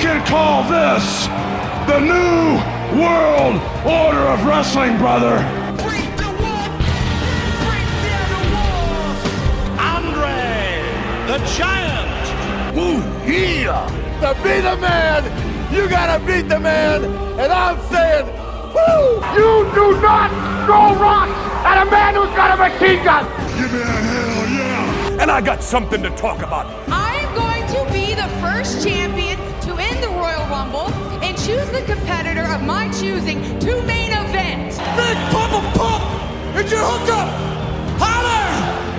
can call this the New World Order of Wrestling, brother. Break the wall, break down the walls. Andre, the Giant. Ooh, yeah. To be the man, you gotta beat the man. And I'm saying, woo! You do not throw rocks at a man who's got a machine gun. Give me a hell yeah. And I got something to talk about. I'm going to be the first champion to win the Royal Rumble and choose the competitor of my choosing to main event. Big Papa Pump, it's your hookup. Holler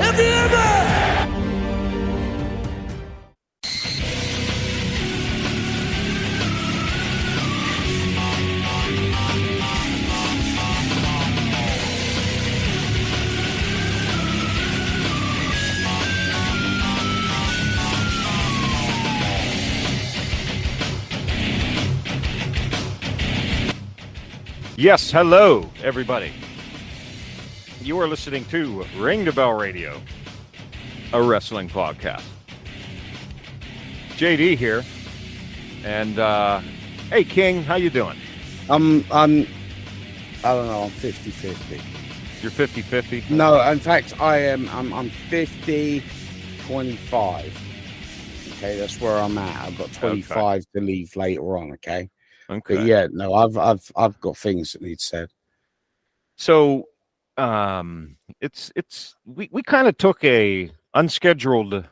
if you hear me. Yes, hello, everybody. You are listening to Ring the Bell Radio, a wrestling podcast. JD here, and hey, King, how you doing? I don't know, I'm 50-50. You're 50-50? No, in fact, I'm 50-25. Okay, that's where I'm at. I've got 25 to leave later on, okay? Okay. But yeah, no, I've got things that need said. So, we kind of took a unscheduled,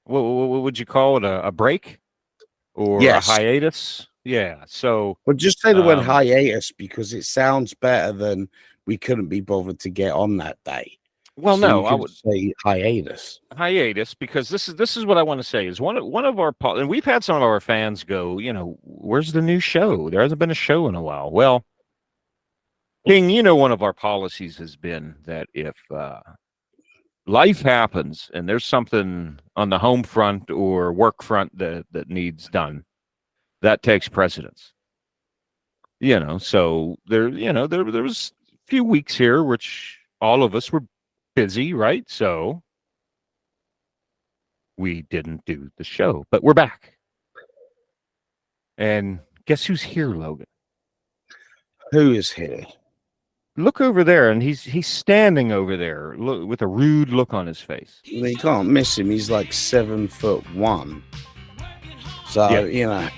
what would you call it, a break or Yes. a hiatus? Yeah. So, But just say the word hiatus because it sounds better than we couldn't be bothered to get on that day. well, So no, you I could would say hiatus. because this is what I want to say is one of our and we've had some of our fans go, where's the new show? There hasn't been a show in a while. Well, King, one of our policies has been that if life happens and there's something on the home front or work front that needs done, that takes precedence. So there was a few weeks here which all of us were busy, right? So we didn't do the show, but we're back. And guess who's here, Logan? Who is here? Look over there, and he's standing over there with a rude look on his face. Well, you can't miss him. He's like 7'1". So, Yeah.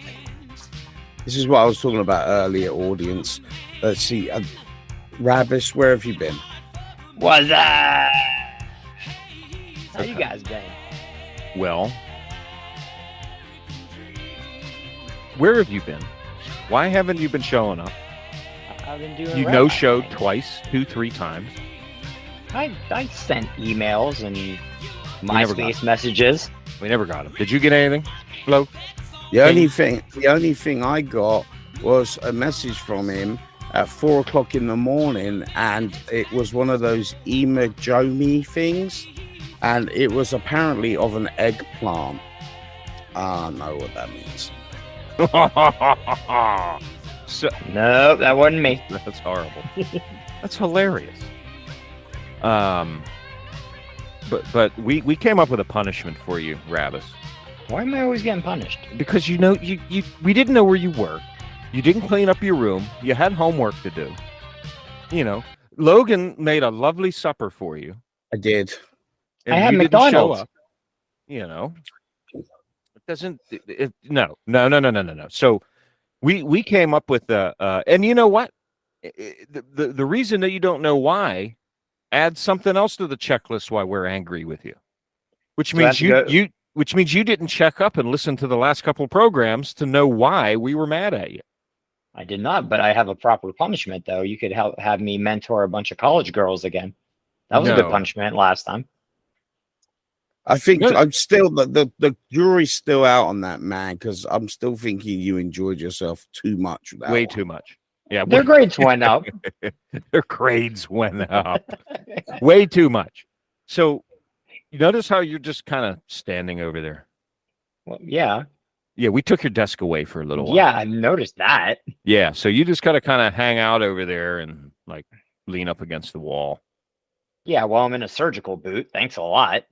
This is what I was talking about earlier, audience. Let's see. Rabish, where have you been? What's up? How you guys been? Well, where have you been? Why haven't you been showing up? I've been doing. You no-showed twice, 2-3 times. I sent emails and never got MySpace messages. We never got them. Did you get anything, Flo? The only thing I got was a message from him at 4:00 in the morning, and it was one of those emoji things, and it was apparently of an eggplant. I know what that means. So, No, that wasn't me. that's horrible. That's hilarious. But we came up with a punishment for you, Rabbis, Why am I always getting punished? because we didn't know where you were. You didn't clean up your room. You had homework to do. Logan made a lovely supper for you. I did. And I had you didn't show McDonald's. up. It doesn't. No. So we came up with and you know what? The reason that you don't know why, add something else to the checklist why we're angry with you, which means which means you didn't check up and listen to the last couple of programs to know why we were mad at you. I did not, but I have a proper punishment, though. You could have me mentor a bunch of college girls again. That was a good No. punishment last time. I think Good. I'm still the jury's still out on that, man, because I'm still thinking you enjoyed yourself too much. With that Way one. too much. Yeah, Their grades went up. Their grades went up. Way too much. So you notice how you're just kind of standing over there? Well, yeah. Yeah, we took your desk away for a little while. Yeah, I noticed that. Yeah, so you just got to kind of hang out over there and lean up against the wall. Yeah, well, I'm in a surgical boot. Thanks a lot.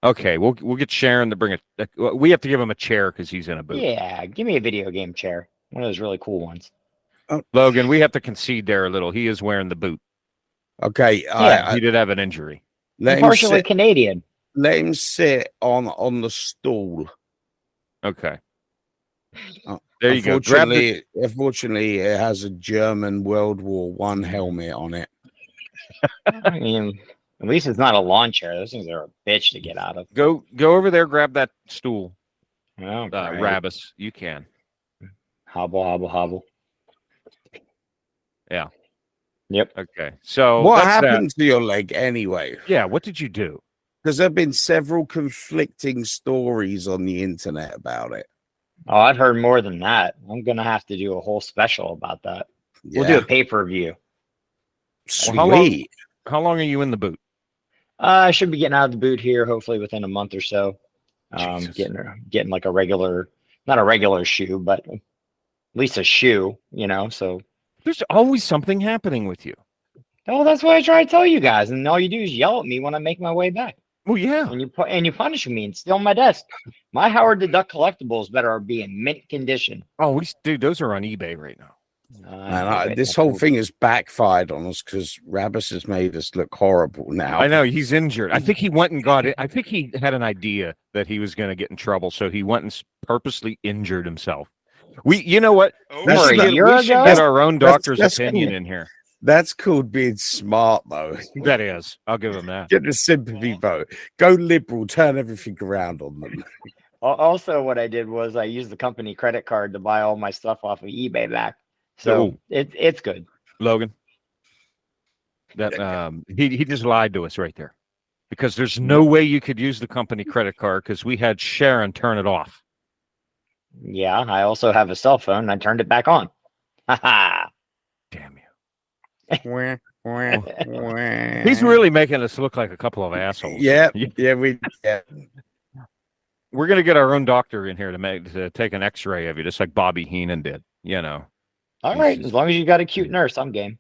Okay, we'll get Sharon to bring we have to give him a chair because he's in a boot. Yeah, give me a video game chair. One of those really cool ones. Logan, we have to concede there a little. He is wearing the boot. Okay, Yeah. He did have an injury. let I'm him partially sit. Canadian. Let him sit on the stool. Okay. Oh, There you go. Grab the, Unfortunately, it has a German World War One helmet on it. I mean, at least it's not a lawn chair. Those things are a bitch to get out of. go over there, grab that stool. Oh, right. Rabus, you can. Hobble, hobble, hobble. Yeah. Yep. Okay. So What that's happened to your leg anyway? Yeah, what did you do? Because there have been several conflicting stories on the internet about it. Oh, I've heard more than that. I'm gonna have to do a whole special about that. We'll do a pay-per-view. Sweet. Well, how long are you in the boot? I should be getting out of the boot here hopefully within a month or so. Jesus. Getting like a regular, not a regular shoe, but at least a shoe, so There's always something happening with you. oh, that's what I try to tell you guys, and all you do is yell at me when I make my way back. Well, yeah. And you punish me and steal my desk. My Howard the Duck collectibles better be in mint condition. Oh, dude, those are on eBay right now. This whole thing has backfired on us because Rabus has made us look horrible now. I know he's injured. I think he went and got it. I think he had an idea that he was going to get in trouble, so he went and purposely injured himself. You know what? We should get our own doctor's opinion in here. That's called being smart, though. That is. I'll give him that. Get the sympathy vote. Go liberal. Turn everything around on them. Also, what I did was I used the company credit card to buy all my stuff off of eBay back. So it's good. Logan, that he just lied to us right there, because there's no way you could use the company credit card because we had Sharon turn it off. Yeah, I also have a cell phone and I turned it back on. Ha Damn you. He's He's really making us look like a couple of assholes. Yeah. We're gonna get our own doctor in here to take an X-ray of you, just like Bobby Heenan did. All right, as long as you got a cute nurse, I'm game.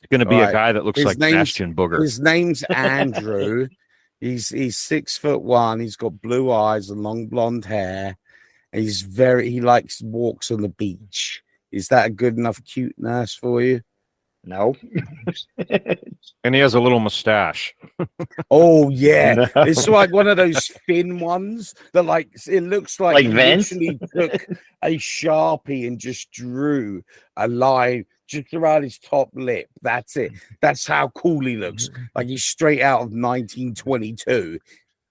It's gonna be a guy that looks like Bastion Booger. His name's Andrew. He's 6'1". He's got blue eyes and long blonde hair. And he likes walks on the beach. Is that a good enough cute nurse for you? No. And he has a little mustache. Oh yeah, No. It's like one of those thin ones that it looks like he Vince? literally took a Sharpie and just drew a line just around his top lip. That's it. That's how cool he looks. Like he's straight out of 1922.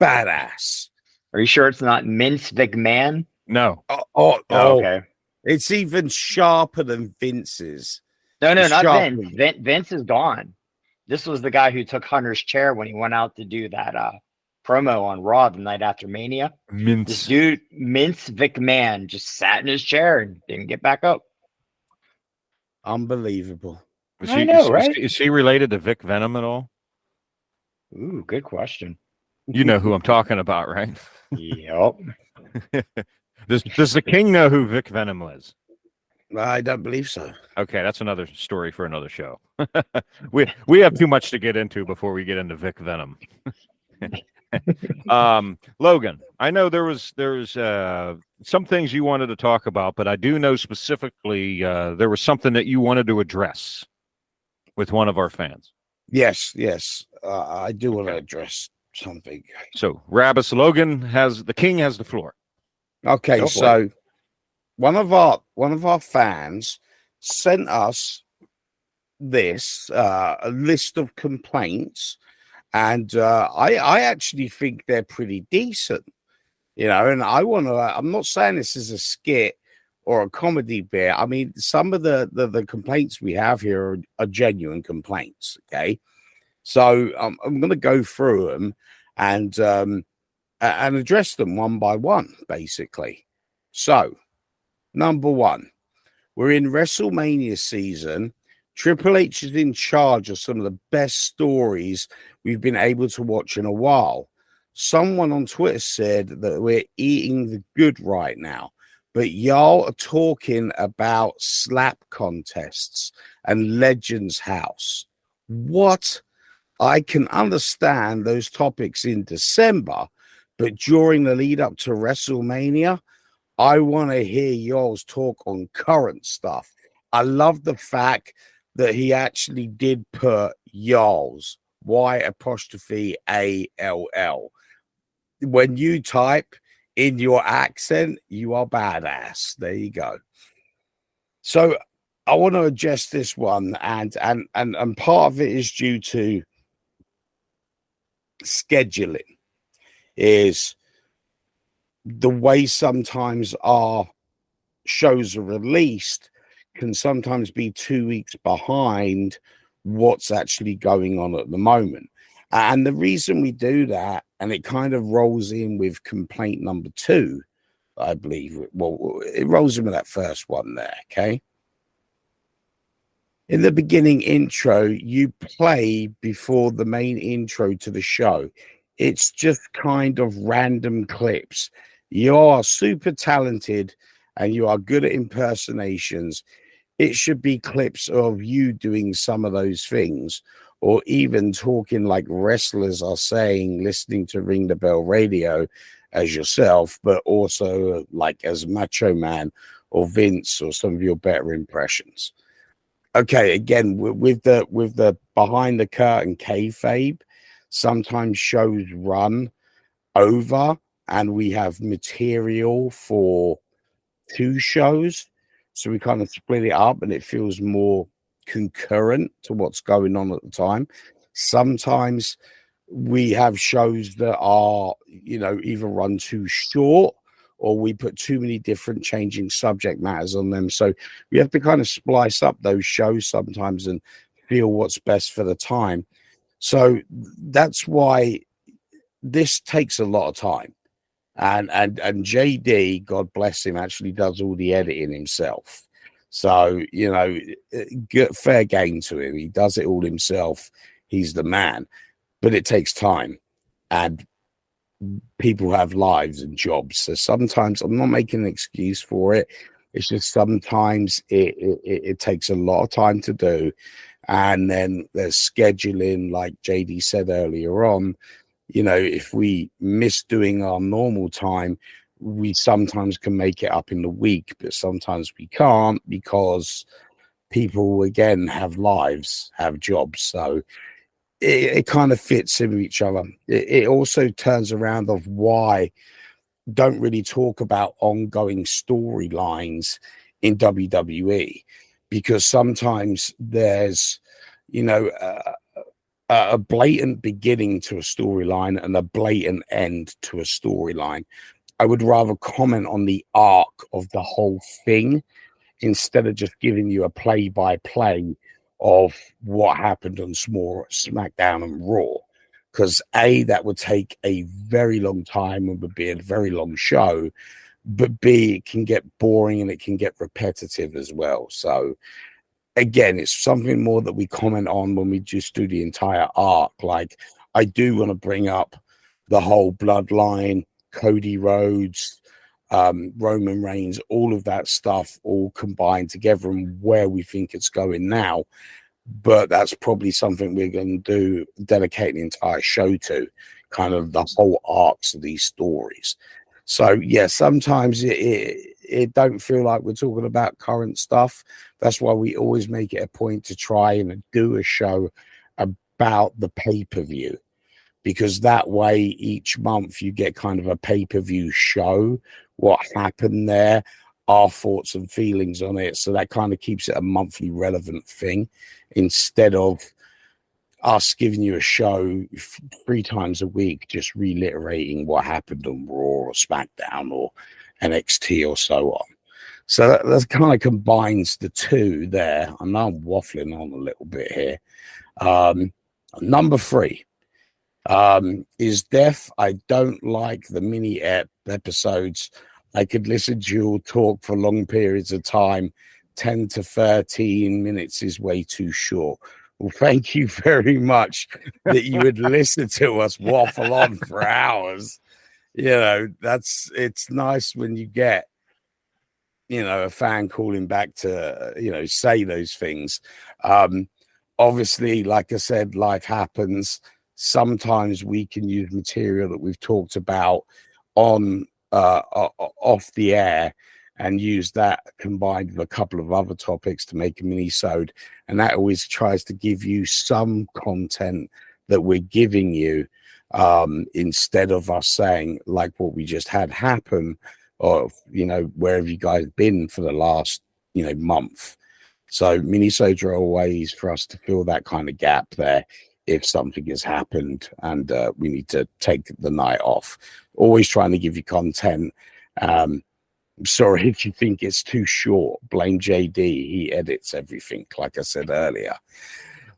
Badass. Are you sure it's not Vince McMahon? No. Oh, Okay. It's even sharper than Vince's. No, It's not sharp. Vince. Vince is gone. This was the guy who took Hunter's chair when he went out to do that promo on Raw the night after Mania. This dude, Vince McMahon, just sat in his chair and didn't get back up. Unbelievable. I know, right? Is he related to Vic Venom at all? Ooh, good question. You know who I'm talking about, right? Yep. Does the king know who Vic Venom was? I don't believe so. Okay, that's another story for another show. we have too much to get into before we get into Vic Venom. Logan, I know there was some things you wanted to talk about, but I do know specifically there was something that you wanted to address with one of our fans. Yes. I do want to address something. So, Rabus, the king has the floor. Okay, so one of our fans sent us this a list of complaints, and I actually think they're pretty decent, and I want to. I'm not saying this is a skit or a comedy bit. I mean, some of the complaints we have here are genuine complaints. Okay, so I'm going to go through them and address them one by one, basically. So, number one, we're in WrestleMania season. Triple H is in charge of some of the best stories we've been able to watch in a while. Someone on Twitter said that we're eating the good right now, but y'all are talking about slap contests and Legends House. What I can understand those topics in December, but during the lead up to WrestleMania, I want to hear y'all's talk on current stuff. I love the fact that he actually did put y'all's, Y''ALL. When you type in your accent, you are badass. There you go. So I want to adjust this one, and part of it is due to scheduling. Is the way sometimes our shows are released can sometimes be 2 weeks behind what's actually going on at the moment. And the reason we do that, and it kind of rolls in with complaint number 2, I believe. Well, it rolls in with that first one there, okay? In the beginning intro, you play before the main intro to the show. It's just kind of random clips. You are super talented and you are good at impersonations. It should be clips of you doing some of those things, or even talking like wrestlers are saying, listening to Ring the Bell Radio as yourself, but also like as Macho Man or Vince or some of your better impressions. Okay, again, with the behind the curtain kayfabe, sometimes shows run over and we have material for 2 shows. So we kind of split it up and it feels more concurrent to what's going on at the time. Sometimes we have shows that are, either run too short or we put too many different changing subject matters on them. So we have to kind of splice up those shows sometimes and feel what's best for the time. So that's why this takes a lot of time. And JD, God bless him, actually does all the editing himself. So, fair game to him. He does it all himself. He's the man. But it takes time. And people have lives and jobs. So sometimes I'm not making an excuse for it. It's just sometimes it takes a lot of time to do. And then there's scheduling, like JD said earlier on. If we miss doing our normal time, we sometimes can make it up in the week, but sometimes we can't because people, again, have lives, have jobs. So it kind of fits in with each other. It also turns around of why don't really talk about ongoing storylines in WWE, because sometimes there's, a blatant beginning to a storyline and a blatant end to a storyline. I would rather comment on the arc of the whole thing instead of just giving you a play-by-play of what happened on SmackDown and Raw. Because A, that would take a very long time and would be a very long show, but B, it can get boring and it can get repetitive as well. So again, it's something more that we comment on when we just do the entire arc. Like, I do want to bring up the whole bloodline, Cody Rhodes, Roman Reigns, all of that stuff all combined together and where we think it's going now. But that's probably something we're going to do, dedicate an entire show to, kind of the whole arcs of these stories. So, yeah, sometimes it don't feel like we're talking about current stuff. That's why we always make it a point to try and do a show about the pay-per-view, because that way each month you get kind of a pay-per-view show, what happened there, our thoughts and feelings on it. So that kind of keeps it a monthly relevant thing instead of us giving you a show 3 times a week, just reiterating what happened on Raw or SmackDown or NXT or so on. So that kind of combines the two there. I know I'm waffling on a little bit here. Number 3 is Death. I don't like the mini episodes. I could listen to you talk for long periods of time. 10 to 13 minutes is way too short. Well, thank you very much that you would listen to us waffle on for hours. It's nice when you get, a fan calling back to, say those things. obviously, like I said, life happens. Sometimes we can use material that we've talked about on off the air and use that combined with a couple of other topics to make a mini-sode. And that always tries to give you some content that we're giving you, instead of us saying like what we just had happen, or, where have you guys been for the last, month? So mini-sodes are always for us to fill that kind of gap there if something has happened and we need to take the night off. Always trying to give you content. I'm sorry if you think it's too short. Blame JD. He edits everything, like I said earlier.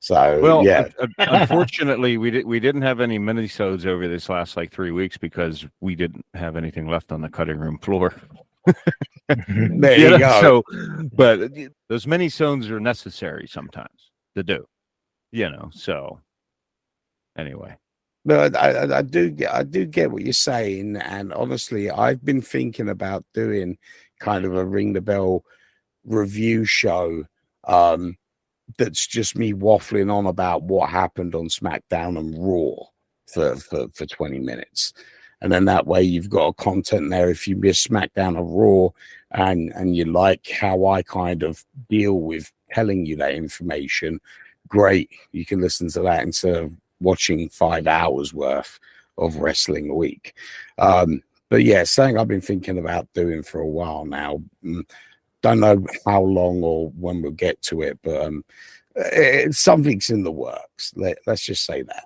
So, well, yeah. Unfortunately, we didn't have any mini-sodes over this last 3 weeks because we didn't have anything left on the cutting room floor. There you go. So, but those mini-sodes are necessary sometimes to do, so anyway. But I do get what you're saying, and honestly, I've been thinking about doing kind of a ring the bell review show, that's just me waffling on about what happened on SmackDown and Raw for 20 minutes, and then that way you've got a content there. If you miss SmackDown or Raw, and you like how I kind of deal with telling you that information, great, you can listen to that instead of watching 5 hours worth of wrestling a week. But yeah, something I've been thinking about doing for a while now. Don't know how long or when we'll get to it, but something's in the works. Let's just say that.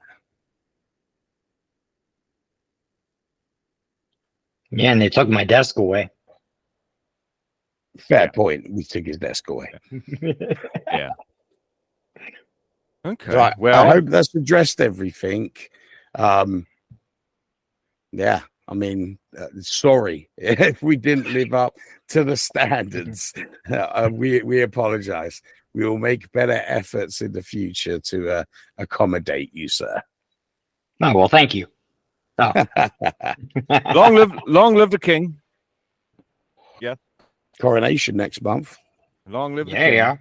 Yeah, and they took my desk away. Fair point. We took his desk away. Yeah. Okay. Right. Well, I hope that's addressed everything. Yeah. I mean, sorry if we didn't live up to the standards. We apologize. We will make better efforts in the future to accommodate you, sir. Oh, well, thank you. Oh. long live the king. Yeah. Coronation next month. Long live the king. Yeah.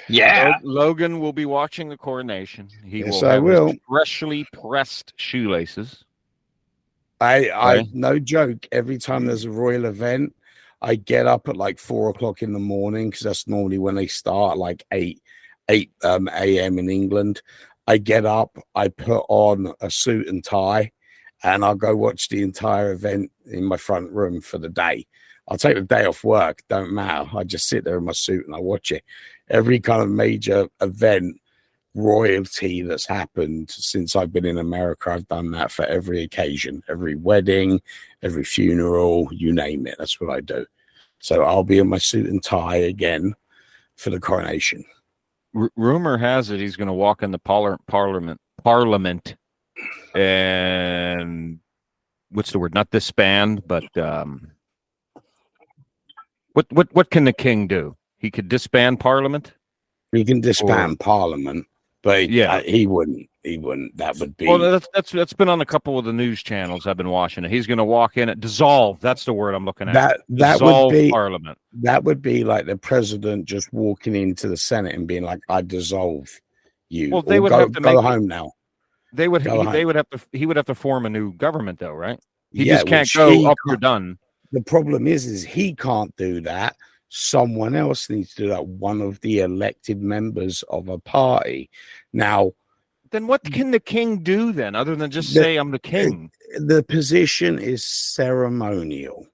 Yeah. Logan will be watching the coronation. He Yes, will I have will. his freshly pressed shoelaces. I no joke. Every time there's a royal event, I get up at 4 o'clock in the morning, because that's normally when they start, 8 a.m. in England. I get up, I put on a suit and tie, and I'll go watch the entire event in my front room for the day. I'll take the day off work, don't matter. I just sit there in my suit and I watch it. Every kind of major event, royalty that's happened since I've been in America, I've done that for every occasion, every wedding, every funeral, you name it. That's what I do. So I'll be in my suit and tie again for the coronation. Rumor has it he's going to walk in the parliament and what's the word? Not disband, but what can the king do? He could disband Parliament. He can disband Parliament, but yeah, he wouldn't. He wouldn't. That would be. Well, that's been on a couple of the news channels I've been watching. He's going to walk in and dissolve. That's the word I'm looking at. That would be Parliament. That would be like the president just walking into the Senate and being like, "I dissolve you." Well, they would have to go home now. They would. He would have to form a new government, though, right? He just can't go up or done. The problem is he can't do that. Someone else needs to do that. One of the elected members of a party. Now, then what can the king do then, other than just say I'm the king? The position is ceremonial.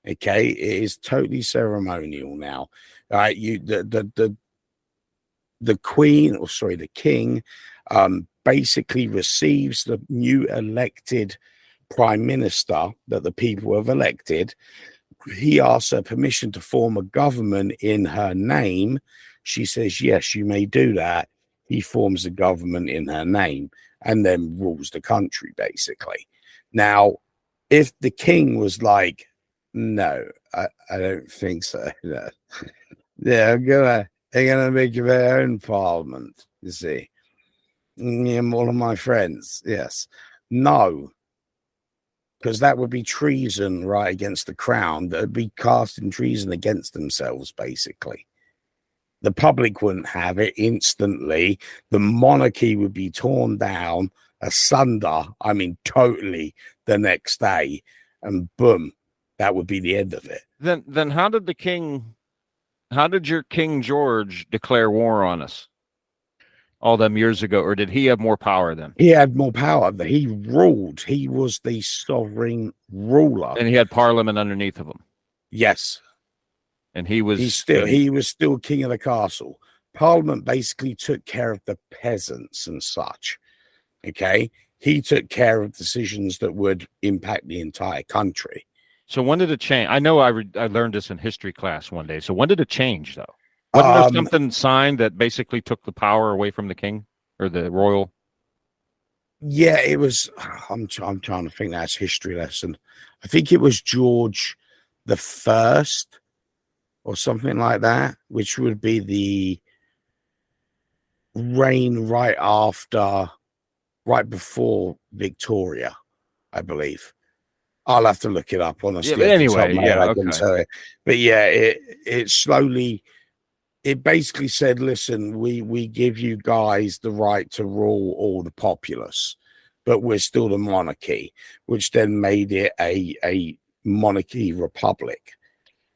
Okay, it is totally ceremonial now. All right, the queen, or sorry, the king, basically receives the new elected prime minister that the people have elected. He asks her permission to form a government in her name. She says, yes, you may do that. He forms a government in her name and then rules the country, basically. Now, if the king was like, no, I don't think so. No. Yeah, they're gonna make their own parliament, you see. And all of my friends, yes. No. Because that would be treason right against the crown. That would be casting treason against themselves, basically. The public wouldn't have it instantly. The monarchy would be torn down, asunder, I mean, totally the next day. And boom, that would be the end of it. Then how did your King George declare war on us all them years ago? Or did he have more power then? He had more power. He ruled. He was the sovereign ruler. And he had parliament underneath of him. Yes. And he was still king of the castle. Parliament basically took care of the peasants and such. Okay. He took care of decisions that would impact the entire country. So when did it change? I know I learned this in history class one day. So when did it change, though? Wasn't there something signed that basically took the power away from the king or the royal? Yeah, it was. I'm trying to think. That's history lesson. I think it was George the First or something like that, which would be the reign right before Victoria, I believe. I'll have to look it up, honestly. Yeah, but anyway, I can tell you. But yeah, it slowly, it basically said, listen, we give you guys the right to rule all the populace, but we're still the monarchy, which then made it a monarchy republic.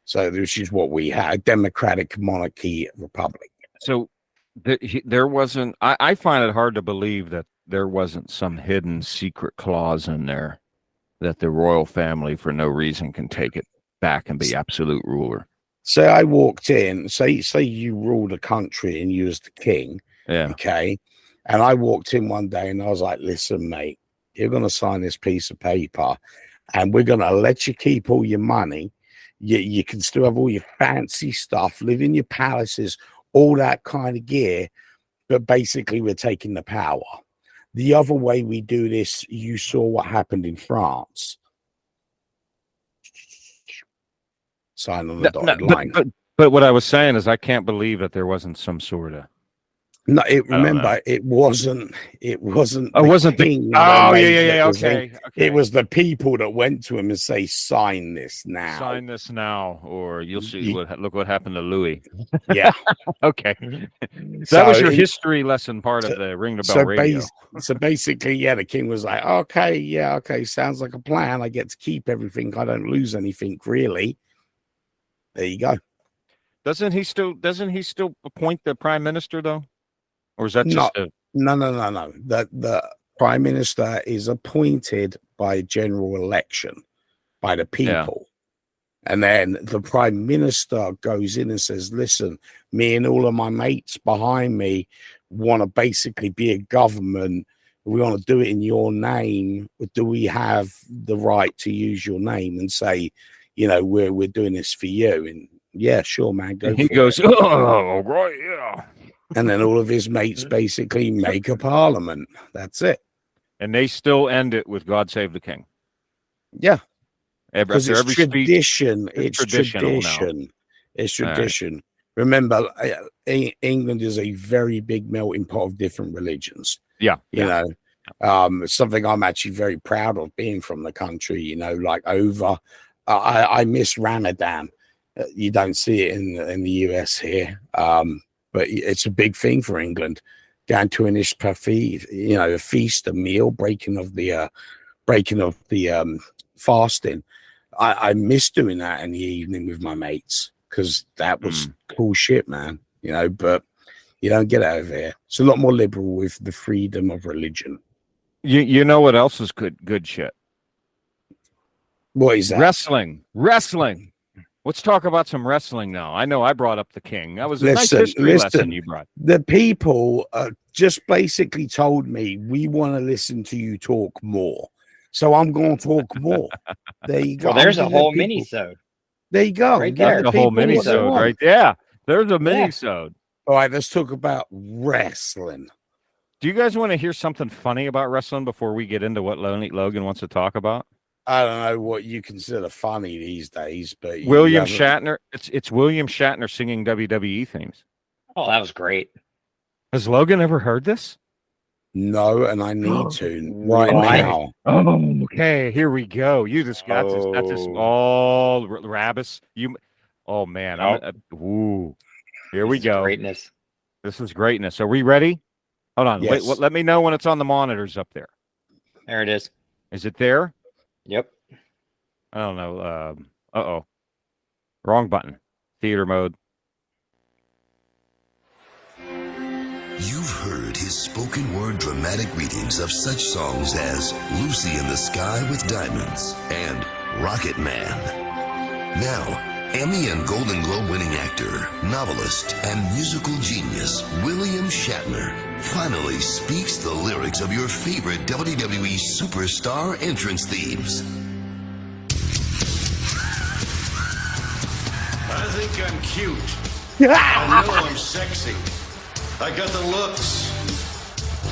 So this is what we had, a democratic monarchy republic. So there wasn't, I find it hard to believe that there wasn't some hidden secret clause in there that the royal family for no reason can take it back and be absolute ruler. So I walked in, say you ruled a country and you was the king. Yeah. Okay. And I walked in one day and I was like, listen, mate, you're going to sign this piece of paper and we're going to let you keep all your money. You can still have all your fancy stuff, live in your palaces, all that kind of gear. But basically, we're taking the power. The other way we do this, you saw what happened in France. Sign on the dotted line. But what I was saying is I can't believe that there wasn't some sort of... No, it wasn't. It wasn't. Oh, wasn't the king. Oh, yeah. Okay. It was the people that went to him and say, "Sign this now." Sign this now, or you'll see. Look what happened to Louis. Yeah. Okay. That was your history lesson part of the Ring the Bell radio. So basically, yeah, the king was like, "Okay, sounds like a plan. I get to keep everything. I don't lose anything, really." There you go. Doesn't he still appoint the prime minister though? Or is that just No. The prime minister is appointed by general election by the people. Yeah. And then the prime minister goes in and says, listen, me and all of my mates behind me want to basically be a government. We want to do it in your name. Do we have the right to use your name and say, we're doing this for you? And yeah, sure, man. He goes, oh, right, yeah. And then all of his mates basically make a parliament. That's it. And they still end it with God Save the King. Yeah. Because it's tradition. It's tradition. It's tradition. Right. Remember, England is a very big melting pot of different religions. Yeah. You know, something I'm actually very proud of being from the country, I miss Ramadan. You don't see it in the US here. But it's a big thing for England. Going to an Ishpa a feast, a meal, breaking of the fasting. I miss doing that in the evening with my mates because that was cool shit, man. But you don't get it over here. It's a lot more liberal with the freedom of religion. You know what else is good shit? What is that? Wrestling. Let's talk about some wrestling now. I know I brought up the King. That was a nice history lesson you brought. The people just basically told me, we want to listen to you talk more. So I'm going to talk more. There you go. Well, there's a whole mini-sode. There you go. Right there. The whole mini-sode right there. There's a mini-sode. All right, let's talk about wrestling. Do you guys want to hear something funny about wrestling before we get into what Logan wants to talk about? I don't know what you consider funny these days, but William Shatner. It's William Shatner singing WWE themes. Oh, that was great. Has Logan ever heard this? No, and I need to right now. Oh, okay. Here we go. You just got this all Rabbis. Oh man. Ooh. Here we go. Greatness. This is greatness. Are we ready? Hold on. Yes. Wait, let me know when it's on the monitors up there. There it is. Is it there? Yep. I don't know. Uh-oh. Wrong button. Theater mode. You've heard his spoken word dramatic readings of such songs as Lucy in the Sky with Diamonds and Rocket Man. Now, Emmy and Golden Globe winning actor, novelist, and musical genius William Shatner finally speaks the lyrics of your favorite WWE superstar entrance themes. I think I'm cute. I know I'm sexy. I got the looks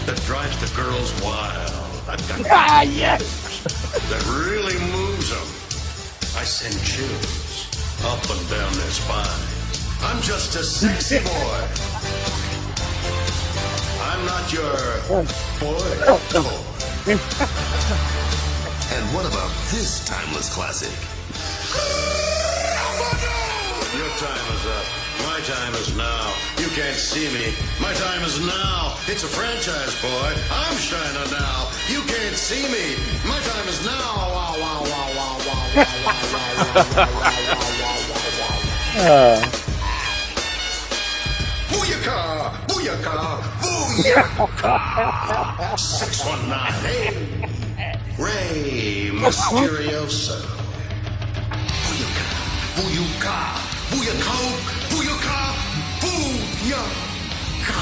that drives the girls wild. I've got Yes! that really moves them. I send chills up and down their spine. I'm just a sexy boy. I'm not your boy. And what about this timeless classic? Your time is up. My time is now. You can't see me. My time is now. It's a franchise, boy. I'm shining now. You can't see me. My time is now. Wow, wow, wow, wow, wow, wow, wow, wow, wow, wow, wow, wow. Booyaka! Booyaka! Booyaka! 619. Hey! Ray Mysterioso. Booyaka! Booyaka! Booyaka! Booyaka! Booyaka!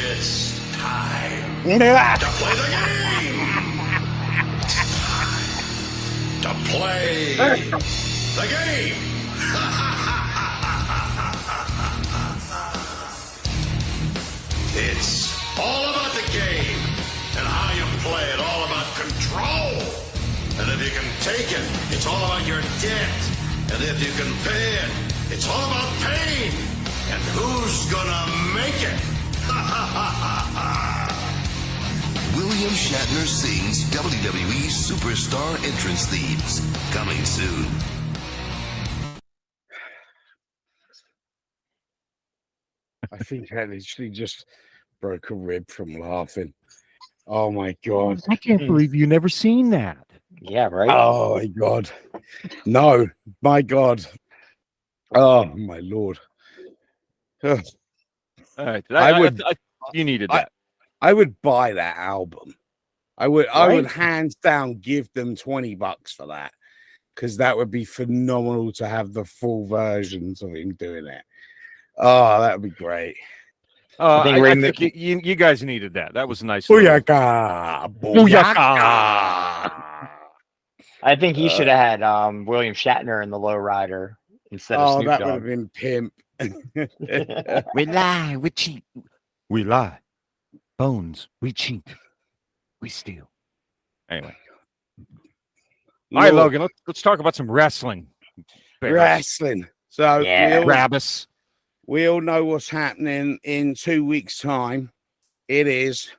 It's time to play the game! To play the game! It's all about the game and how you play it, all about control. And if you can take it, it's all about your debt. And if you can pay it, it's all about pain. And who's gonna make it? William Shatner sings WWE Superstar entrance themes. Coming soon. I think I literally just broke a rib from laughing. Oh my God. I can't believe you never seen that. Yeah, right. Oh my God. No, my God. Oh my Lord. Ugh. All right. You needed I- that. I would buy that album. I would hands down give them $20 for that, because that would be phenomenal to have the full versions of him doing it. Oh, that would be great. I think you guys needed that. That was a nice. Booyaka! Booyaka! I think he should have had William Shatner in the lowrider instead of Oh, Snoop that would Dogg. have been pimp. We lie, we cheat. We lie. Bones, we cheat. We steal. Anyway. All right, Logan, let's talk about some wrestling. Wrestling. So Yeah. Rabbis. we all know what's happening in 2 weeks' time. It is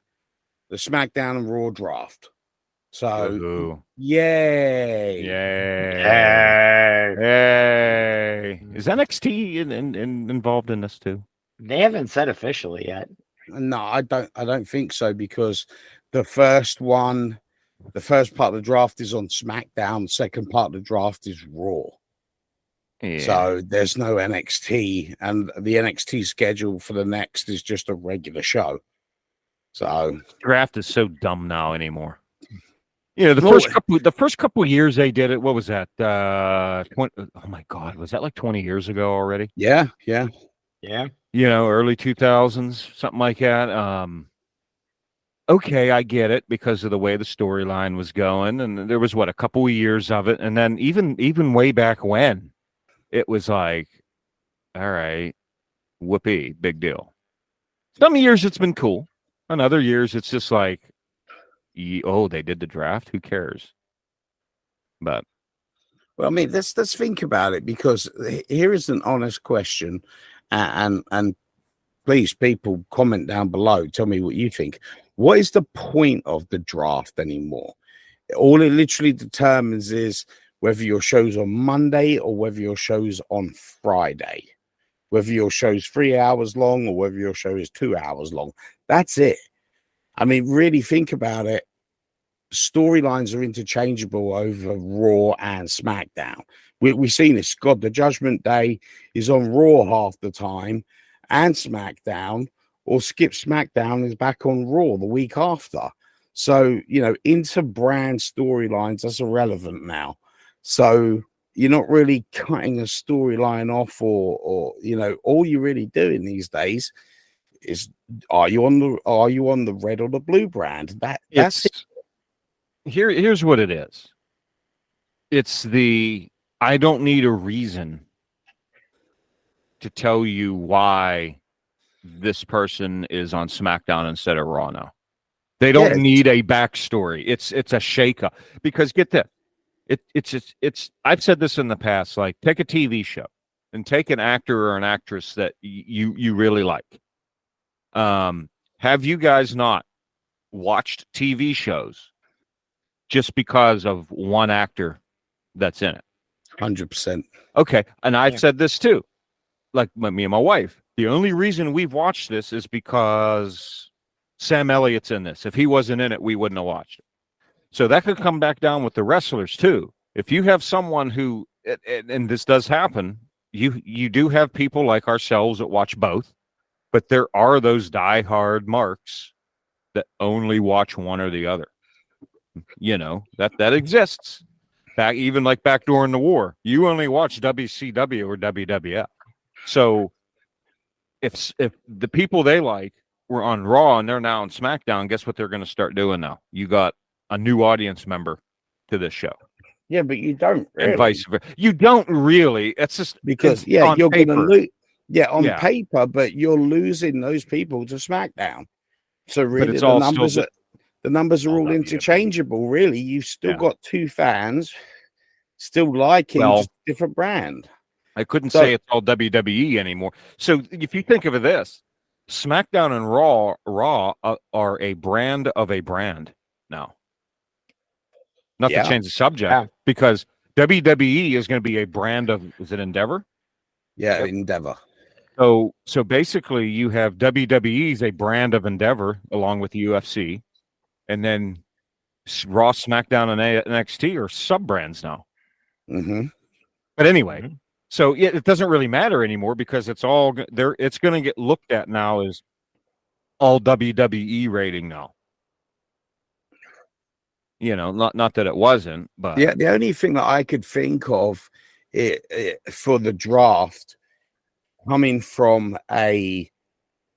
the SmackDown and Raw draft. So, Ooh. yay. Yay. Yay. Is NXT involved in this too? They haven't said officially yet. No, I don't think so, because the first part of the draft is on SmackDown, the second part of the draft is Raw. Yeah. So there's no NXT, and the NXT schedule for the next is just a regular show. So Draft is so dumb now anymore. You know, the first couple of years they did it. What was that? 20, oh my God, was that like 20 years ago already? yeah. You know, early 2000s, something like that. Okay, I get it because of the way the storyline was going, and there was a couple of years of it, and then even way back when, it was like, all right, whoopee, big deal. Some years it's been cool, and other years it's just like, oh, they did the draft. Who cares? But Well, I mean, let's think about it, because here is an honest question, and please, people, comment down below. Tell me what you think. What is the point of the draft anymore? All it literally determines is whether your show's on Monday or whether your show's on Friday. whether your show's 3 hours long or whether your show is 2 hours long. That's it. I mean, really think about it. Storylines are interchangeable over Raw and SmackDown. We've seen this. God, the Judgment Day is on Raw half the time and SmackDown, or Skip SmackDown is back on Raw the week after. So, you know, inter-brand storylines, that's irrelevant now. So you're not really cutting a storyline off or, you know, all you're really doing these days is, are you on the red or the blue brand? That's it. Here's what it is. It's I don't need a reason to tell you why this person is on SmackDown instead of Raw now. They don't need a backstory. It's a shakeup. Because get this. It's I've said this in the past, like take a TV show and take an actor or an actress that you really like. Have you guys not watched TV shows just because of one actor that's in it? 100%. Okay. And I've said this too. Like me and my wife. The only reason we've watched this is because Sam Elliott's in this. If he wasn't in it, we wouldn't have watched it. So that could come back down with the wrestlers too. If you have someone who, and this does happen, you do have people like ourselves that watch both, but there are those diehard marks that only watch one or the other. You know, that exists. Even back during the war, you only watch WCW or WWF. So if the people they like were on Raw and they're now on SmackDown, guess what they're going to start doing now? You got a new audience member to this show. Yeah, but you don't really. And vice versa. You don't really. It's just because you're going to lose. Yeah, on paper, but you're losing those people to SmackDown. So really, the numbers are all interchangeable. Really, you've still got two fans still liking just a different brand. I couldn't say it's all WWE anymore. So if you think of it this, SmackDown and Raw are a brand of a brand now. Not to change the subject, because WWE is going to be a brand of, is it Endeavor? Yeah, Endeavor. So basically you have WWE is a brand of Endeavor along with the UFC, and then Raw, SmackDown, and NXT are sub-brands now. Mm-hmm. But anyway, so it doesn't really matter anymore because it's all there. It's going to get looked at now as all WWE rating now. You know, not that it wasn't, but the only thing that I could think of for the draft, coming from a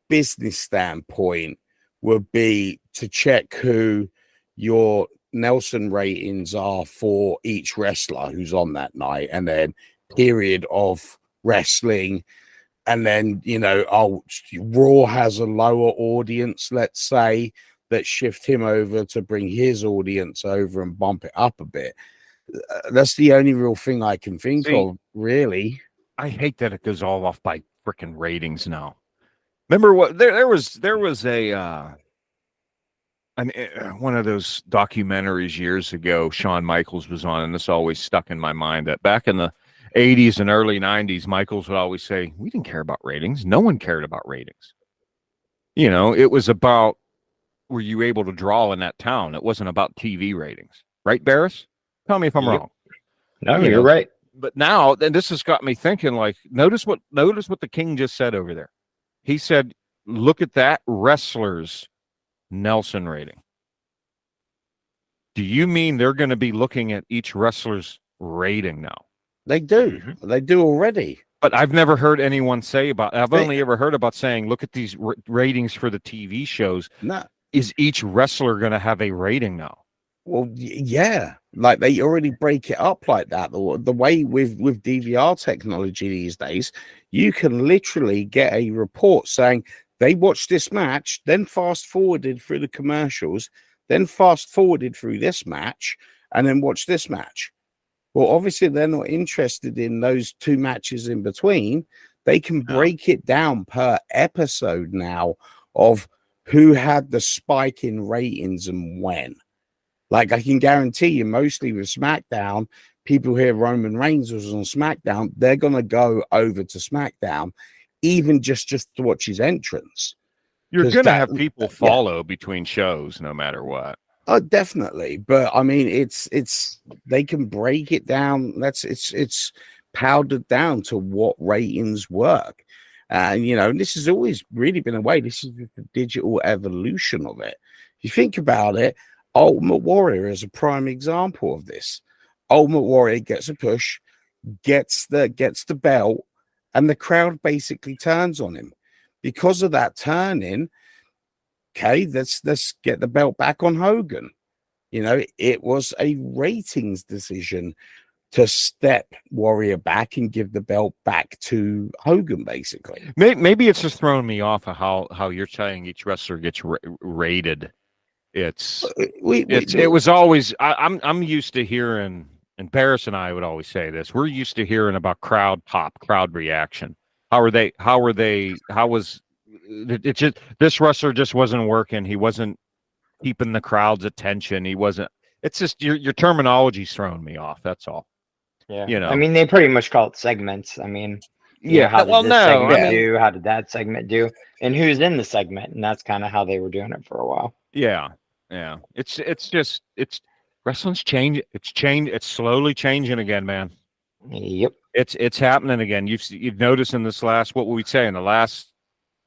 business standpoint, would be to check who your Nelson ratings are for each wrestler who's on that night, and then period of wrestling. And then, you know, Raw has a lower audience, let's say, that shift him over to bring his audience over and bump it up a bit. That's the only real thing I can think of, really. I hate that it goes all off by freaking ratings now. Remember what there was a one of those documentaries years ago Shawn Michaels was on, and this always stuck in my mind, that back in the 80s and early 90s, Michaels would always say, we didn't care about ratings. No one cared about ratings. You know, it was about, were you able to draw in that town? It wasn't about TV ratings. Right, Barris? Tell me if I'm wrong. No, you're right. But now, and this has got me thinking, like, notice what the King just said over there. He said, look at that wrestler's Nelson rating. Do you mean they're going to be looking at each wrestler's rating now? They do. Mm-hmm. They do already. But I've never heard anyone say about, I've only ever heard about saying, look at these ratings for the TV shows. No. Is each wrestler going to have a rating now? Well, yeah. Like they already break it up like that. The way with DVR technology these days, you can literally get a report saying they watched this match, then fast forwarded through the commercials, then fast forwarded through this match, and then watch this match. Well, obviously, they're not interested in those two matches in between. They can break it down per episode now of who had the spike in ratings and when. Like, I can guarantee you, mostly with SmackDown, people hear Roman Reigns was on SmackDown, they're going to go over to SmackDown. even just to watch his entrance. You're 'Cause going to that- have people yeah. follow between shows no matter what. Oh, definitely. But I mean, it's they can break it down. It's powdered down to what ratings work. And you know, this has always really been a way. This is the digital evolution of it. You think about it, Ultimate Warrior is a prime example of this. Ultimate Warrior gets a push, gets the belt, and the crowd basically turns on him. Because of that turning, okay, let's get the belt back on Hogan. You know, it was a ratings decision to step Warrior back and give the belt back to Hogan, basically. Maybe it's just throwing me off of how you're saying each wrestler gets rated. It was always I'm used to hearing, and Paris and I would always say this. We're used to hearing about crowd pop, crowd reaction. How was it? Just this wrestler just wasn't working. He wasn't keeping the crowd's attention. He wasn't. It's just your terminology's throwing me off. That's all. Yeah, you know. I mean, they pretty much call it segments. I mean, you know, how did this segment do? How did that segment do? And who's in the segment? And that's kind of how they were doing it for a while. Yeah. It's wrestling's changing. It's changed. It's slowly changing again, man. Yep. It's happening again. You've noticed in this last, what would we say, in the last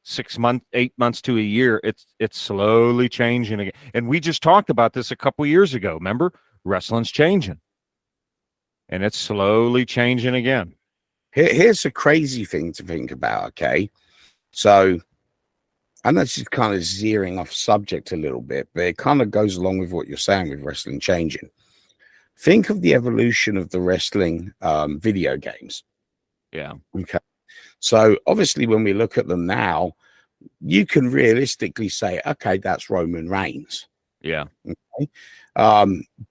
6 months, 8 months to a year, it's slowly changing again. And we just talked about this a couple years ago. Remember, wrestling's changing, and it's slowly changing again. Here's a crazy thing to think about. Okay, so I know this is kind of zeroing off subject a little bit, but it kind of goes along with what you're saying with wrestling changing. Think of the evolution of the wrestling video games. Yeah. Okay. So obviously, when we look at them now, you can realistically say, okay, that's Roman Reigns. Yeah. Okay.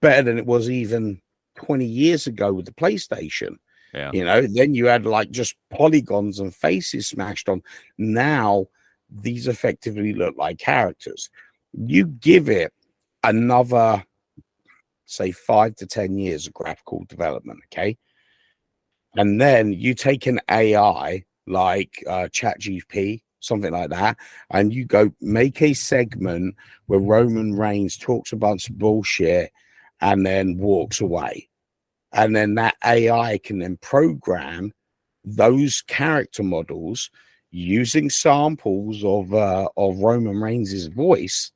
Better than it was even 20 years ago with the PlayStation. Yeah. You know, then you had like just polygons and faces smashed on. Now these effectively look like characters. You give it another, say, 5 to 10 years of graphical development, okay? And then you take an AI like ChatGPT, something like that, and you go make a segment where Roman Reigns talks a bunch of bullshit and then walks away. And then that AI can then program those character models using samples of Roman Reigns' voice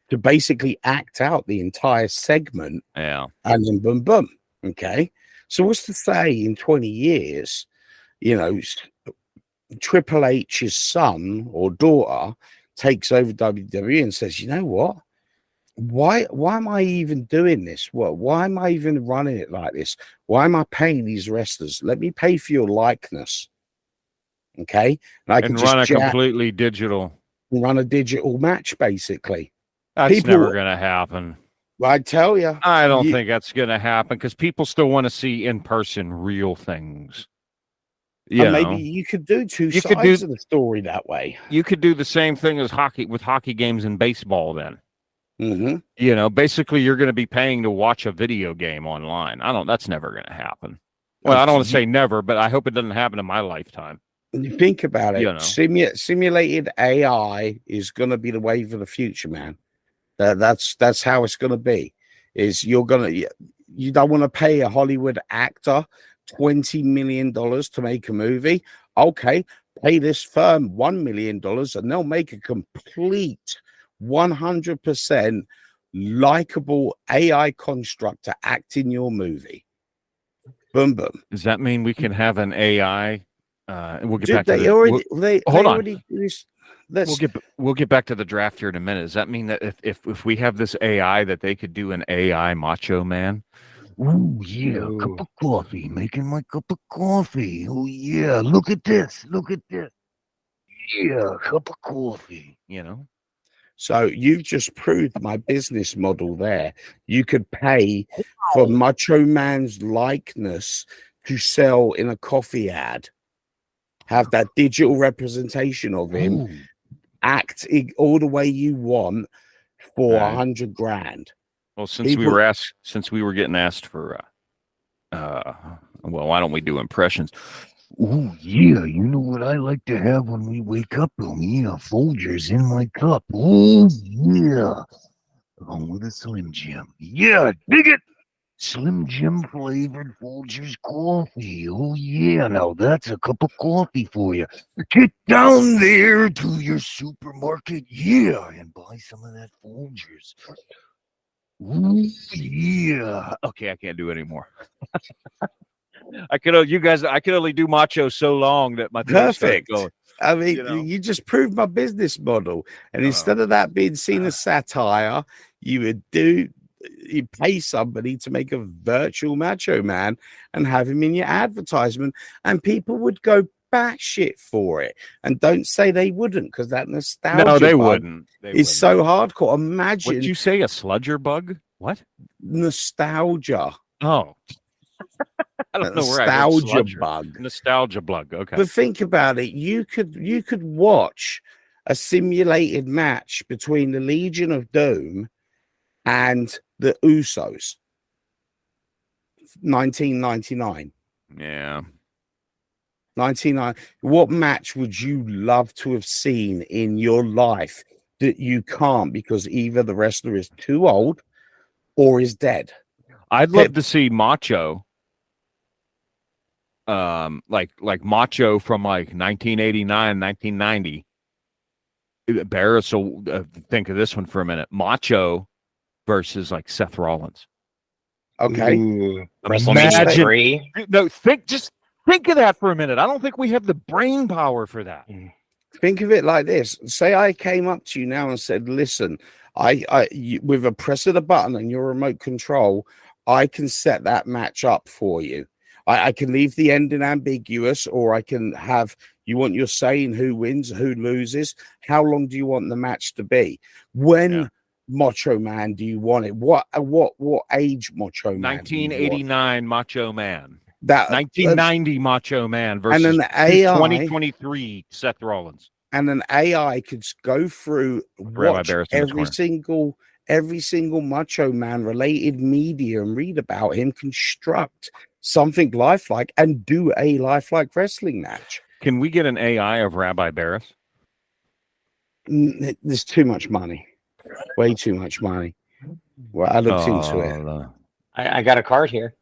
to basically act out the entire segment. Yeah. And then boom, boom. Okay. So what's to say in 20 years, you know, Triple H's son or daughter takes over WWE and says, you know what? Why am I even doing this? Why am I even running it like this? Why am I paying these wrestlers? Let me pay for your likeness. Okay. And I can run a completely digital. Run a digital match, basically. That's never going to happen. I tell you. I don't think that's going to happen because people still want to see in person real things. Maybe you could do two sides of the story that way. You could do the same thing as hockey with hockey games and baseball then. Mm-hmm. You know, basically you're going to be paying to watch a video game online. That's never going to happen. Well, I don't want to say never, but I hope it doesn't happen in my lifetime. When you think about it, you know. Simulated AI is going to be the wave of the future, man. That's how it's going to be. You don't want to pay a Hollywood actor $20 million to make a movie. Okay, pay this firm $1 million and they'll make a complete 100% likable AI construct to act in your movie. Boom, boom. Does that mean we can have an AI? We'll get back to hold on. We'll get back to the draft here in a minute. Does that mean that if we have this AI that they could do an AI Macho Man? Oh yeah, cup of coffee, making my cup of coffee. Oh yeah, look at this. Yeah, cup of coffee. You know. So you've just proved my business model there. You could pay for Macho Man's likeness to sell in a coffee ad. Have that digital representation of him, act all the way you want for $100,000. Well, since we were getting asked for, well, why don't we do impressions? Oh, yeah, you know what I like to have when we wake up, Billy? Folgers in my cup. Oh, yeah. Along with a Slim Jim. Yeah, dig it! Slim Jim flavored Folgers coffee. Oh, yeah, now that's a cup of coffee for you. Get down there to your supermarket, yeah, and buy some of that Folgers. Ooh, yeah. Okay, I can't do it anymore. I could only do macho so long that my throat started Perfect. going. I mean, You know? you just proved my business model. And instead of that being seen as satire, you pay somebody to make a virtual Macho Man and have him in your advertisement, and people would go batshit for it. And don't say they wouldn't, because that nostalgia No, they bug wouldn't. is so hardcore. Imagine What'd you say? A sludger bug? What? nostalgia. Oh. I don't know where I heard Nostalgia sludger. bug. Nostalgia bug. Okay. But think about it. You could watch a simulated match between the Legion of Doom and the Usos. 1999. Yeah. 99. What match would you love to have seen in your life that you can't because either the wrestler is too old or is dead? I'd love to see Macho. Like Macho from like 1989, 1990. Barris will think of this one for a minute. Macho versus like Seth Rollins. Okay. WrestleMania 3. No, just think of that for a minute. I don't think we have the brain power for that. Think of it like this. Say I came up to you now and said, listen, with a press of the button and your remote control, I can set that match up for you. I can leave the ending ambiguous, or I can have, you want your say in who wins, who loses. How long do you want the match to be? When Macho Man do you want it? What age Macho Man? 1989 Macho Man. That 1990 Macho Man versus and an AI, 2023 Seth Rollins. And an AI could go through watch every single Macho Man related media and read about him, construct something lifelike, and do a lifelike wrestling match. Can we get an AI of Rabbi Barris? There's too much money, way too much money. Well, I looked into it. I got a card here.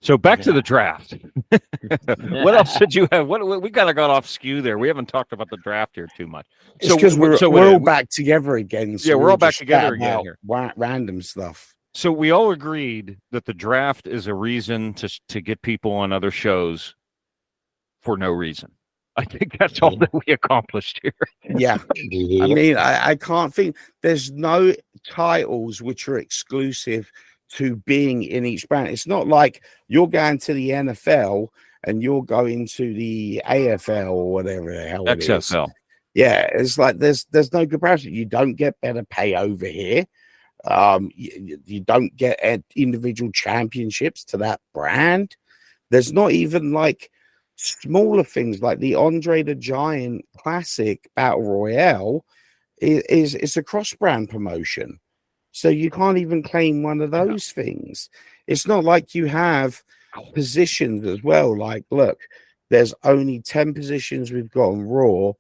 So back to the draft. What else did you have? What we got off skew there. We haven't talked about the draft here too much. It's because we're all back together again. So we're all back together again here. Random stuff. So we all agreed that the draft is a reason to get people on other shows for no reason. I think that's all that we accomplished here. Yeah. I mean, I can't think. There's no titles which are exclusive to being in each brand. It's not like you're going to the NFL and you're going to the AFL or whatever the hell it XFL. is. Yeah, it's like there's no comparison. You don't get better pay over here. You don't get individual championships to that brand. There's not even like smaller things like the Andre the Giant Classic Battle Royale is a cross-brand promotion. So you can't even claim one of those things. It's not like you have positions as well. Like, look, there's only 10 positions we've got on Raw,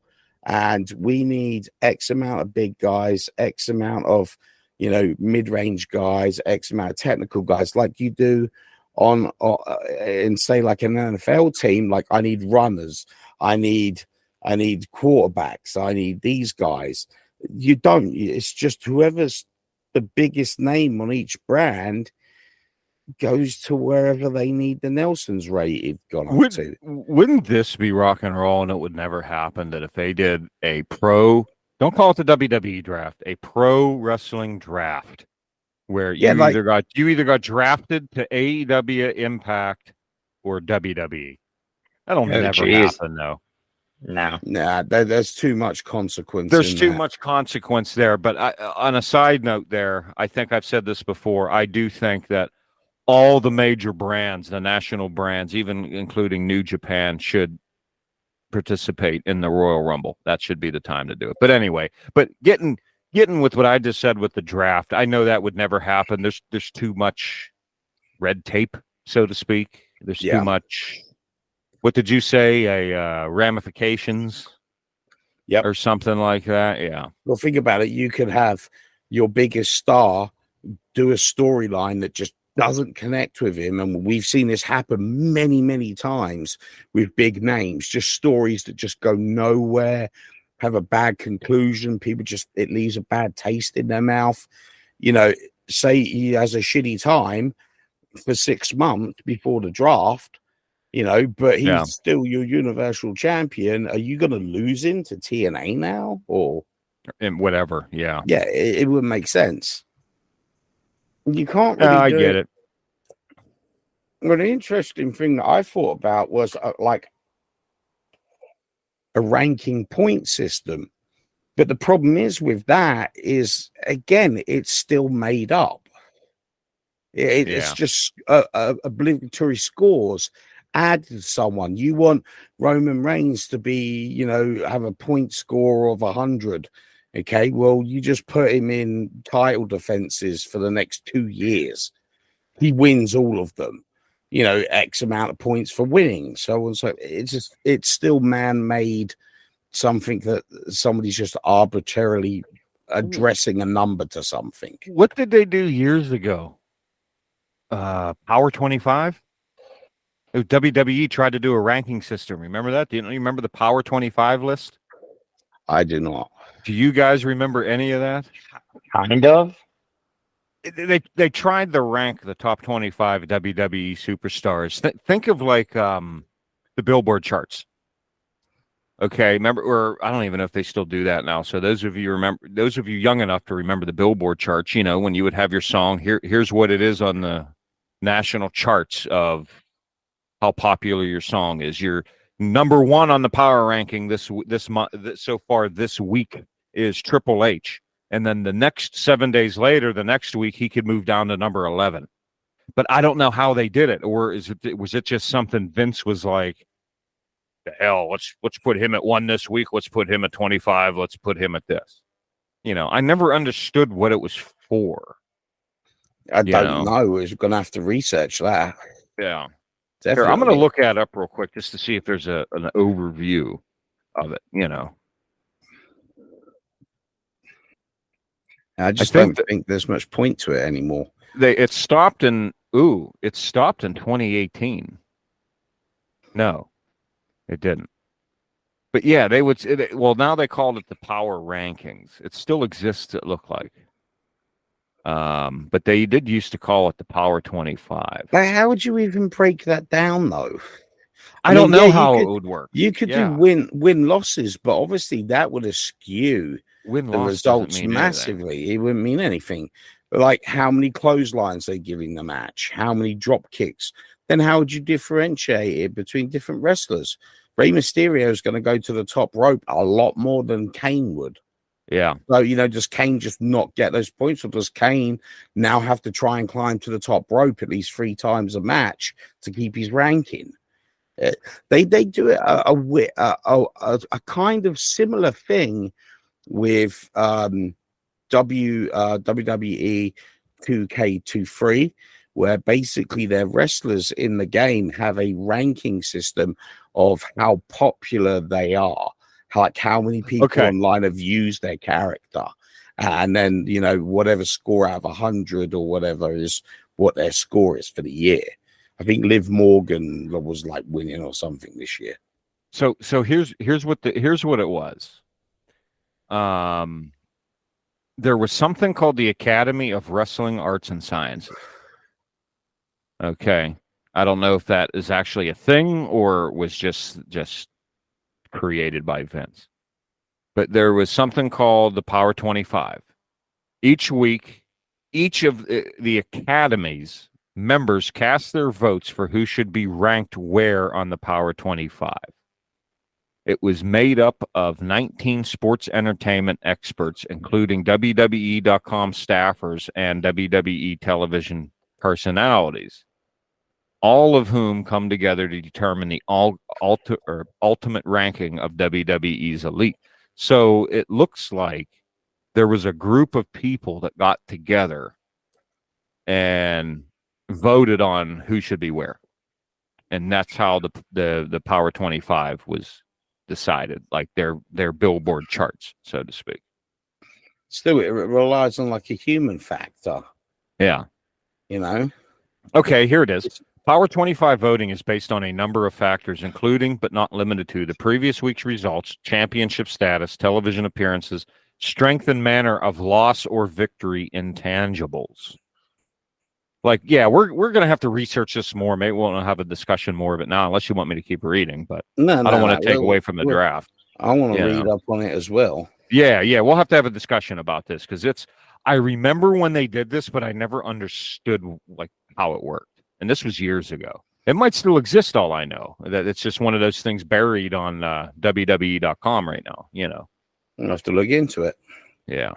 and we need X amount of big guys, X amount of, mid-range guys, X amount of technical guys, like you do on in say like an NFL team. Like, I need runners, I need quarterbacks, I need these guys. You don't. It's just whoever's the biggest name on each brand goes to wherever they need the Nelsons rated gone up to. Wouldn't this be rock and roll? And it would never happen that if they did a pro, don't call it the WWE draft, a pro wrestling draft, where you either got drafted to AEW, Impact, or WWE. That'll never happen, though. No. Nah, there's too much consequence. There's too much consequence there. But on a side note there, I think I've said this before. I do think that all the major brands, the national brands, even including New Japan, should participate in the Royal Rumble. That should be the time to do it. But anyway, getting with what I just said with the draft, I know that would never happen. There's too much red tape, so to speak. There's too much what did you say? Ramifications? Yep. Or something like that. Yeah. Well, think about it. You could have your biggest star do a storyline that just doesn't connect with him. And we've seen this happen many, many times with big names, just stories that just go nowhere, have a bad conclusion. People just, it leaves a bad taste in their mouth. You know, say he has a shitty time for 6 months before the draft, you know, but he's still your universal champion. Are you going to lose him to TNA now? Or and whatever. Yeah. Yeah, it would make sense. You can't really I do get it. Well, the interesting thing that I thought about was like a ranking point system. But the problem is with that is, again, it's still made up. It's just obligatory scores added to someone. You want Roman Reigns to be, you know, have a point score of 100. Okay, well, you just put him in title defenses for the next 2 years. He wins all of them, you know, X amount of points for winning. So it's still man-made, something that somebody's just arbitrarily addressing a number to something. What did they do years ago? Power 25? WWE tried to do a ranking system. Remember that? Do you remember the Power 25 list? I do not. Do you guys remember any of that? Kind of. They tried to rank the top 25 WWE superstars. Think of like the Billboard charts. Okay, remember, or I don't even know if they still do that now. So those of you young enough to remember the Billboard charts, you know, when you would have your song, here's what it is on the national charts of how popular your song is. You're number 1 on the power ranking this month so far this week is Triple H, and then the next 7 days later, the next week he could move down to number 11. But I don't know how they did it, or was it just something Vince was like, the hell, let's put him at 1 this week, let's put him at 25, let's put him at this. You know, I never understood what it was for. I don't know. We're going to have to research that. Yeah. Definitely. Here, I'm going to look that up real quick just to see if there's an overview of it, you know. I just don't think there's much point to it anymore. It stopped in 2018. No, it didn't. But yeah, now they called it the Power Rankings. It still exists, it looked like. But they did used to call it the Power 25. But how would you even break that down, though? I don't know how it would work. You could do win losses, but obviously that would skew the results massively. Anything. It wouldn't mean anything. But like how many clotheslines they're giving the match, how many drop kicks. Then how would you differentiate it between different wrestlers? Rey Mysterio is going to go to the top rope a lot more than Kane would. Yeah. So, you know, does Kane just not get those points, or does Kane now have to try and climb to the top rope at least 3 times a match to keep his ranking? They do it a kind of similar thing with WWE 2K23, where basically their wrestlers in the game have a ranking system of how popular they are, like how many people online have used their character, and then, you know, whatever score out of 100 or whatever is what their score is for the year. I think Liv Morgan was like winning or something this year. So here's what it was. There was something called the Academy of Wrestling Arts and Sciences. Okay. I don't know if that is actually a thing or was just created by Vince. But there was something called the Power 25. Each week, each of the Academy's members cast their votes for who should be ranked where on the Power 25. It was made up of 19 sports entertainment experts, including WWE.com staffers and WWE television personalities, all of whom come together to determine the ultimate ranking of WWE's elite. So it looks like there was a group of people that got together and voted on who should be where. and that's how the Power 25 was decided, like their Billboard charts, so to speak. Still, it relies on like a human factor. Yeah. You know? Okay, here it is. Power 25 voting is based on a number of factors, including but not limited to the previous week's results, championship status, television appearances, strength and manner of loss or victory intangibles. Like, yeah, we're going to have to research this more. Maybe we'll have a discussion more of it now, unless you want me to keep reading. But I don't want to take away from the draft. I want to read up on it as well. Yeah, we'll have to have a discussion about this because I remember when they did this, but I never understood like how it worked. And this was years ago. It might still exist, all I know. That it's just one of those things buried on WWE.com right now, you know. I'll have to look into it. Yeah.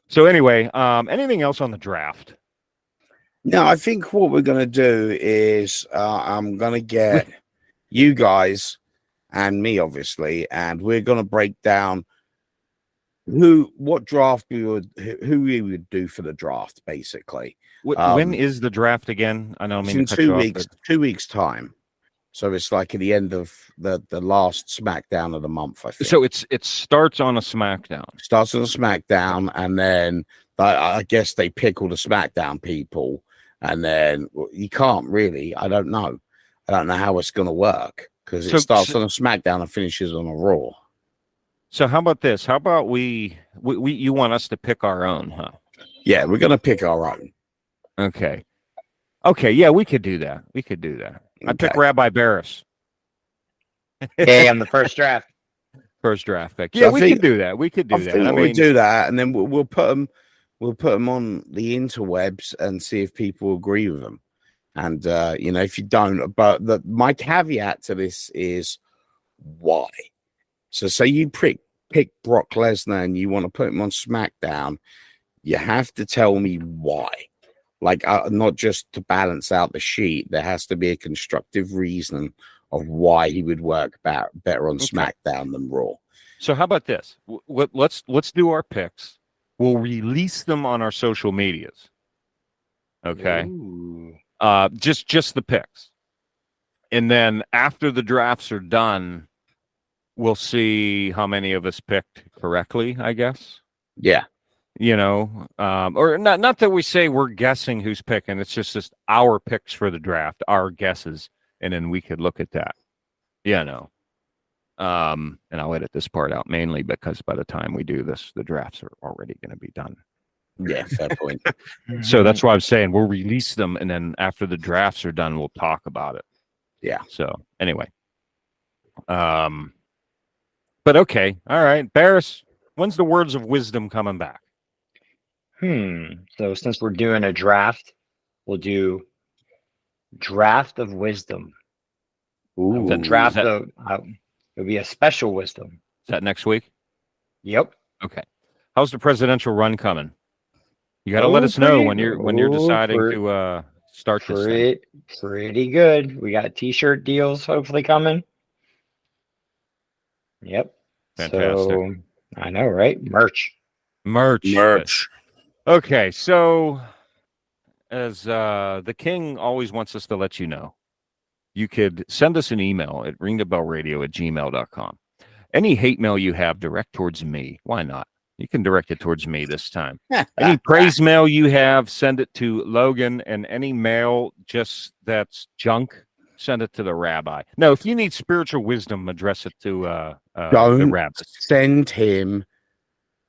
So anyway, anything else on the draft? No, I think what we're going to do is I'm going to get you guys and me, obviously, and we're going to break down what draft who we would do for the draft, basically. When is the draft again? I know. In 2 weeks. 2 weeks time. So it's like at the end of the last SmackDown of the month, I think. So it starts on a SmackDown. Starts on a SmackDown, and then I guess they pick all the SmackDown people, and then you can't really. I don't know how it's going to work because it starts on a SmackDown and finishes on a Raw. So how about this? How about we you want us to pick our own, huh? Yeah, we're going to pick our own. Okay. Yeah, we could do that. I pick Rabbi Barris. Hey, I'm the first draft. First draft pick. Yeah, we could do that. We could do that. I mean, we do that, and then we'll put them on the interwebs and see if people agree with them. And if you don't, but my caveat to this is why. So say you pick Brock Lesnar and you want to put him on SmackDown, you have to tell me why. Like, not just to balance out the sheet. There has to be a constructive reason of why he would work better on SmackDown than Raw. So how about this? Let's do our picks. We'll release them on our social medias. Okay. Ooh. Just the picks. And then after the drafts are done, we'll see how many of us picked correctly, I guess. Yeah. Or not that we say we're guessing who's picking. It's just our picks for the draft, our guesses, and then we could look at that. And I'll edit this part out mainly because by the time we do this, the drafts are already going to be done. Yeah, fair point. So that's why I'm saying we'll release them, and then after the drafts are done, we'll talk about it. Yeah. So anyway, but okay, all right, Barris, when's the words of wisdom coming back? So since we're doing a draft, we'll do draft of wisdom. Ooh, the draft of it'll be a special wisdom. Is that next week? Yep. Okay. How's the presidential run coming? You got to let us know when you're deciding to start this thing. Pretty good. We got t-shirt deals hopefully coming. Yep. Fantastic. So, I know, right? Merch. Okay, so as the king always wants us to let you know, you could send us an email at ringthebellradio@gmail.com. Any hate mail you have, direct towards me. Why not? You can direct it towards me this time. Any praise mail you have, send it to Logan, and any mail just that's junk, send it to the rabbi. No, if you need spiritual wisdom, address it to the rabbi. Send him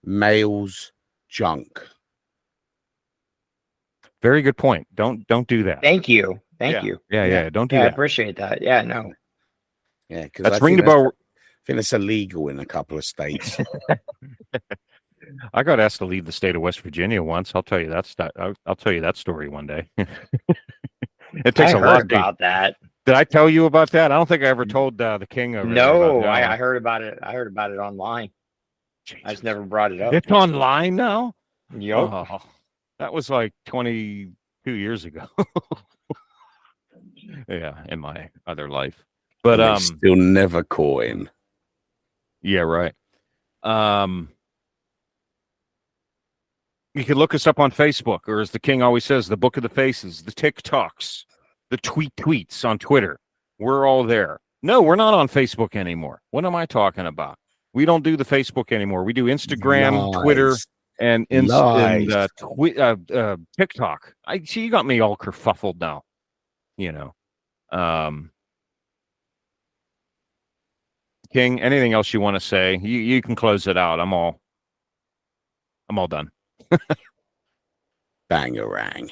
mail's junk. Very good point. Don't do that. Thank you. Thank you. Yeah. Don't do that. I appreciate that. Yeah, no. Yeah, because let's ring the bell. I think it's illegal in a couple of states. I got asked to leave the state of West Virginia once. I'll tell you that. I'll tell you that story one day. It takes a lot about that. Did I tell you about that? I don't think I ever told the king. No, I heard about it. I heard about it online. Jesus. I just never brought it up. It's online now. Yep. Oh, that was like 22 years ago. Yeah, in my other life, but still never caught him. Yeah, right. You can look us up on Facebook, or as the King always says, the Book of the Faces, the TikToks, the tweets on Twitter. We're all there. No, we're not on Facebook anymore. What am I talking about? We don't do the Facebook anymore. We do Instagram, Twitter, and TikTok. I see you got me all kerfuffled now. King, anything else you want to say? You can close it out. I'm all done. Bangarang.